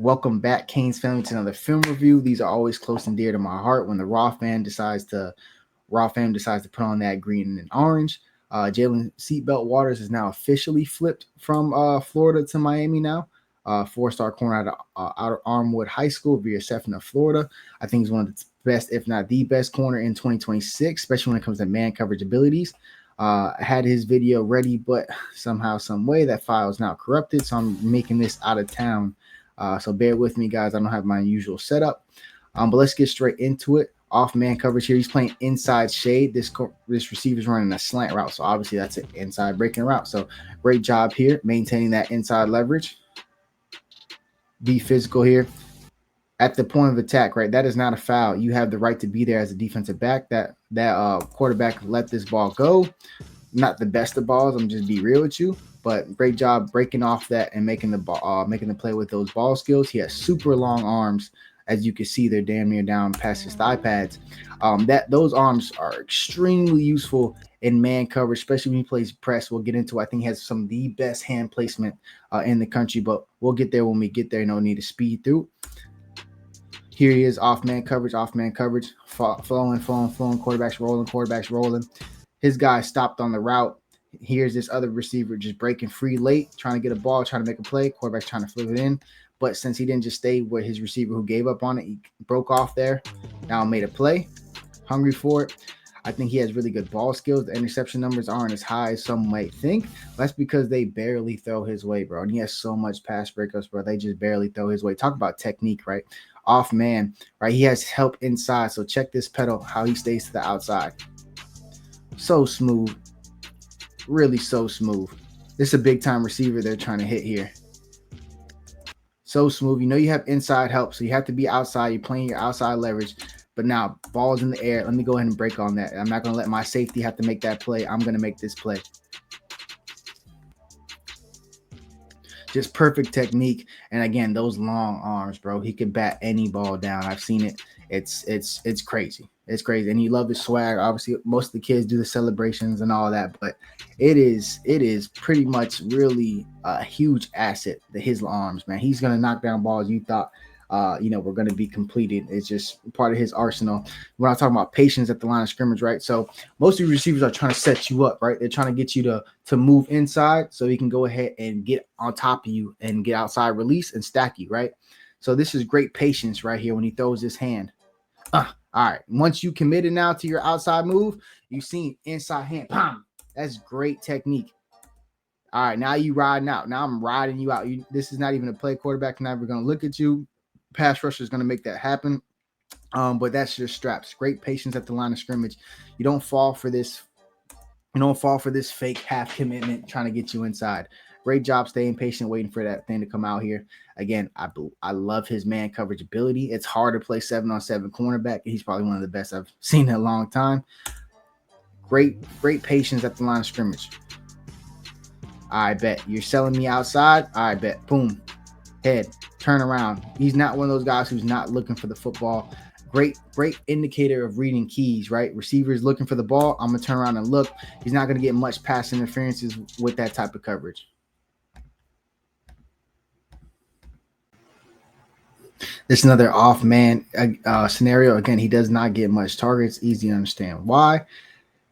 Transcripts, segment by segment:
Welcome back, Canes family, to another film review. These are always close and dear to my heart when the Raw fam decides to put on that green and orange. Jaelan Seatbelt Waters is now officially flipped from Florida to Miami now. 4-star corner out of Armwood High School via Sefna, Florida. I think he's one of the best, if not the best, corner in 2026, especially when it comes to man coverage abilities. I had his video ready, but somehow, some way, that file is now corrupted, so I'm making this out of town. So bear with me, guys. I don't have my usual setup, but let's get straight into it. Off man coverage here. He's playing inside shade. This receiver's running a slant route, so obviously that's an inside breaking route. So great job here, maintaining that inside leverage. Be physical here. At the point of attack, right? That is not a foul. You have the right to be there as a defensive back. That quarterback let this ball go. Not the best of balls. I'm just be real with you, but great job breaking off that and making the ball, making the play with those ball skills. He has super long arms, as you can see. They're damn near down past his thigh pads. Those arms are extremely useful in man coverage, especially when he plays press. We'll get into. I think he has some of the best hand placement in the country, but we'll get there when we get there. No need to speed through. Here he is, off man coverage, flowing, quarterbacks rolling. His guy stopped on the route. Here's this other receiver just breaking free late, trying to get a ball, trying to make a play. Quarterback's trying to flip it in. But since he didn't just stay with his receiver who gave up on it, he broke off there. Now made a play. Hungry for it. I think he has really good ball skills. The interception numbers aren't as high as some might think. That's because they barely throw his way, bro. And he has so much pass breakups, bro. They just barely throw his way. Talk about technique, right? Off man, right? He has help inside. So check this pedal, how he stays to the outside. So smooth. Really so smooth. This is a big time receiver they're trying to hit here. So smooth. You know you have inside help, so you have to be outside. You're playing your outside leverage. But now, ball's in the air. Let me go ahead and break on that. I'm not going to let my safety have to make that play. I'm going to make this play. Just perfect technique. And again, those long arms, bro. He could bat any ball down. I've seen it. It's crazy. It's crazy. And you love the swag. Obviously, most of the kids do the celebrations and all that. But it is pretty much really a huge asset to his arms, man. He's going to knock down balls you thought we're going to be completed. It's just part of his arsenal. We're not talking about patience at the line of scrimmage, right? So most of the receivers are trying to set you up, right? They're trying to get you to move inside so he can go ahead and get on top of you and get outside release and stack you, right? So this is great patience right here when he throws his hand. All right. Once you committed now to your outside move, you've seen inside hand. Bam! That's great technique. All right. Now you riding out. Now I'm riding you out. This is not even a play. Quarterback never going to look at you. Pass rusher is going to make that happen. But that's just straps. Great patience at the line of scrimmage. You don't fall for this. You don't fall for this fake half commitment trying to get you inside. Great job staying patient, waiting for that thing to come out here. Again, I love his man coverage ability. It's hard to play 7-on-7 cornerback. He's probably one of the best I've seen in a long time. Great patience at the line of scrimmage. I bet. You're selling me outside? I bet. Boom. Head. Turn around. He's not one of those guys who's not looking for the football. Great indicator of reading keys, right? Receivers looking for the ball. I'm going to turn around and look. He's not going to get much pass interferences with that type of coverage. This is another off man scenario. Again, he does not get much targets. Easy to understand why.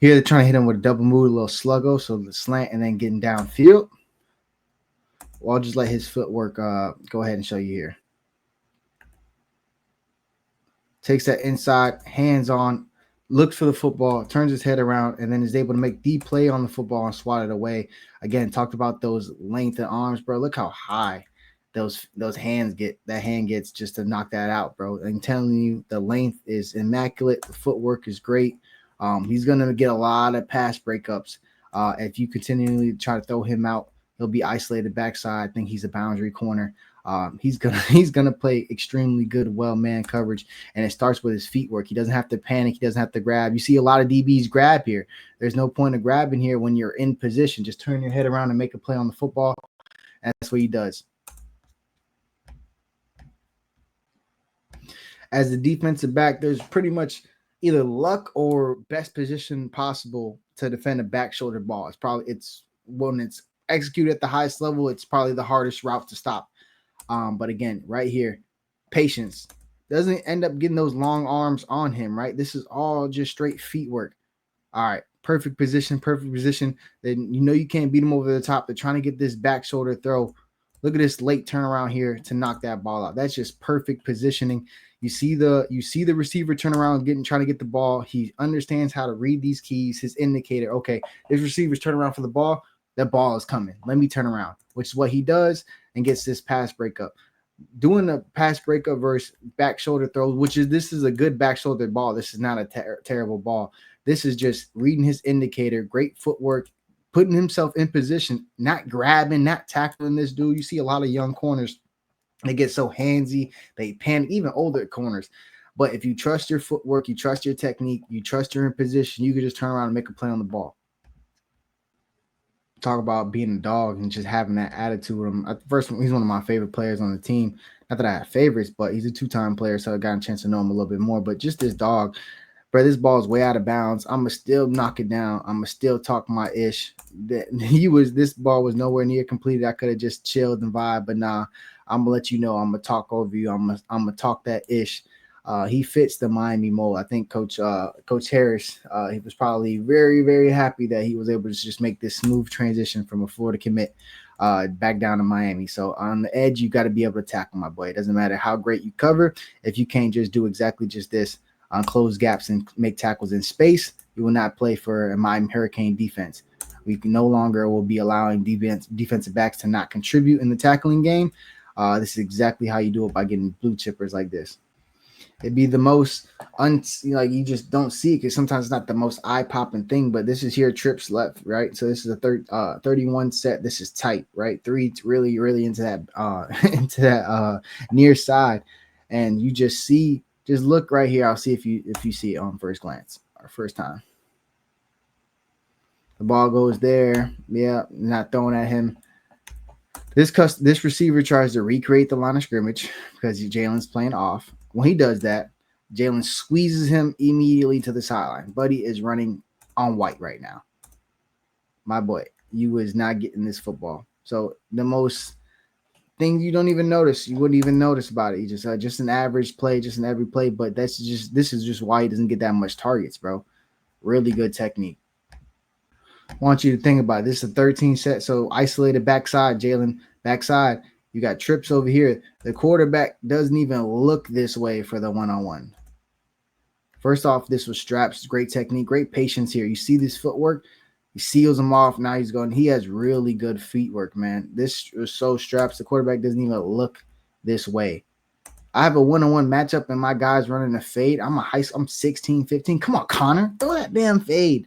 Here they're trying to hit him with a double move, a little sluggo, so the slant and then getting downfield. Well, I'll just let his footwork go ahead and show you here. Takes that inside, hands on, looks for the football, turns his head around, and then is able to make the play on the football and swat it away. Again, talked about those length and arms, bro. Look how high those hands get. That hand gets just to knock that out, bro. I'm telling you, the length is immaculate. The footwork is great. He's gonna get a lot of pass breakups. If you continually try to throw him out, he'll be isolated backside. I think he's a boundary corner. He's gonna play extremely good, well man coverage, and it starts with his feet work. He doesn't have to panic. He doesn't have to grab. You see a lot of DBs grab here. There's no point of grabbing here when you're in position. Just turn your head around and make a play on the football. And that's what he does. As the defensive back, there's pretty much either luck or best position possible to defend a back shoulder ball. It's when it's executed at the highest level, it's probably the hardest route to stop. But again, right here, patience doesn't end up getting those long arms on him, right? This is all just straight feet work. All right, perfect position, perfect position. Then you know you can't beat him over the top. They're trying to get this back shoulder throw. Look at this late turnaround here to knock that ball out. That's just perfect positioning. You see the receiver turn around, trying to get the ball. He understands how to read these keys, his indicator. Okay, this receiver's turn around for the ball. That ball is coming. Let me turn around, which is what he does and gets this pass breakup. Doing a pass breakup versus back shoulder throws, this is a good back shoulder ball. This is not a terrible ball. This is just reading his indicator, great footwork, putting himself in position, not grabbing, not tackling this dude. You see a lot of young corners, they get so handsy, they panic, even older corners. But if you trust your footwork, you trust your technique, you trust you're in position, you can just turn around and make a play on the ball. Talk about being a dog and just having that attitude with him. First, he's one of my favorite players on the team. Not that I have favorites, but he's a two-time player, so I got a chance to know him a little bit more. But just this dog, bro, this ball is way out of bounds. I'ma still knock it down. I'ma still talk my ish. This ball was nowhere near completed. I could have just chilled and vibe, but nah, I'm gonna let you know. I'm gonna talk over you. I'm gonna talk that ish. He fits the Miami mold. I think Coach Harris, he was probably very, very happy that he was able to just make this smooth transition from a Florida commit back down to Miami. So on the edge, you got to be able to tackle, my boy. It doesn't matter how great you cover. If you can't just do exactly just this on close gaps and make tackles in space, you will not play for a Miami Hurricane defense. We no longer will be allowing defensive backs to not contribute in the tackling game. This is exactly how you do it by getting blue chippers like this. It'd be the most you just don't see it because sometimes it's not the most eye-popping thing, but this is here trips left, right? So this is a 31 set. This is tight, right? 3 really, really into that into that near side. And you just look right here. I'll see if you see it on first glance or first time. The ball goes there. Yeah, not throwing at him. This receiver tries to recreate the line of scrimmage because Jaelan's playing off. When he does that, Jaelan squeezes him immediately to the sideline. Buddy is running on white right now. My boy, you is not getting this football. So the most things you don't even notice, you wouldn't even notice about it. You just an average play, just an every play. But this is just why he doesn't get that much targets, bro. Really good technique. I want you to think about it. This is a 13 set, so isolated backside, Jaelan backside. You got trips over here. The quarterback doesn't even look this way for the one-on-one. First off, this was straps. Great technique, great patience here. You see this footwork? He seals him off. Now he's going. He has really good feet work, man. This was so straps. The quarterback doesn't even look this way. I have a one-on-one matchup, and my guy's running a fade. I'm 16, 15. Come on, Connor. Throw that damn fade.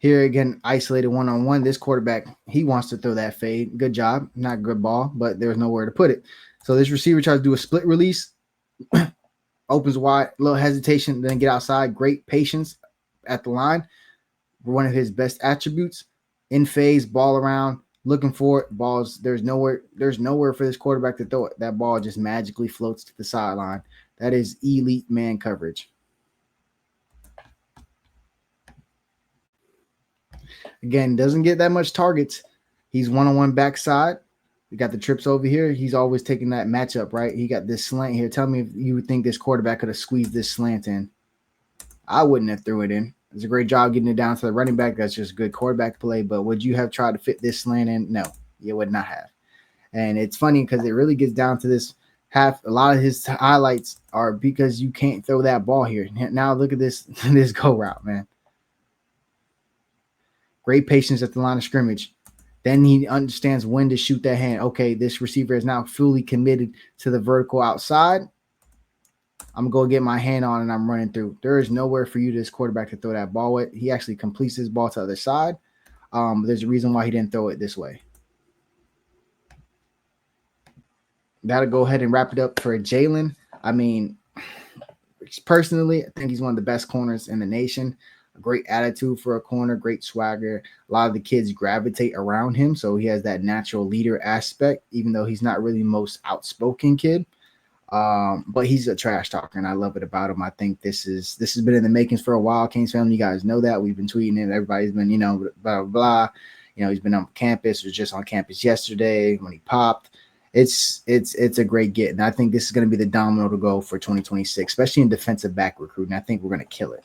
Here again, isolated one-on-one. This quarterback, he wants to throw that fade. Good job. Not good ball, but there's nowhere to put it. So this receiver tries to do a split release. Opens wide, little hesitation, then get outside. Great patience at the line. One of his best attributes. In phase, ball around, looking for it. Balls, there's nowhere for this quarterback to throw it. That ball just magically floats to the sideline. That is elite man coverage. Again, doesn't get that much targets. He's one-on-one backside. We got the trips over here. He's always taking that matchup, right? He got this slant here. Tell me if you would think this quarterback could have squeezed this slant in. I wouldn't have threw it in. It's a great job getting it down to the running back. That's just good quarterback play. But would you have tried to fit this slant in? No, you would not have. And it's funny because it really gets down to this half. A lot of his highlights are because you can't throw that ball here. Now look at this go route, man. Great patience at the line of scrimmage. Then he understands when to shoot that hand. Okay, this receiver is now fully committed to the vertical outside. I'm going to get my hand on and I'm running through. There is nowhere for you, this quarterback, to throw that ball with. He actually completes his ball to the other side. There's a reason why he didn't throw it this way. That'll go ahead and wrap it up for Jaelan. I mean, personally, I think he's one of the best corners in the nation. A great attitude for a corner, great swagger. A lot of the kids gravitate around him, so he has that natural leader aspect, even though he's not really the most outspoken kid. But he's a trash talker, and I love it about him. I think this has been in the makings for a while. Kings family, you guys know that. We've been tweeting it. Everybody's been, blah, blah, blah. He's been on campus, was just on campus yesterday when he popped. It's a great get, and I think this is going to be the domino to go for 2026, especially in defensive back recruiting. I think we're going to kill it.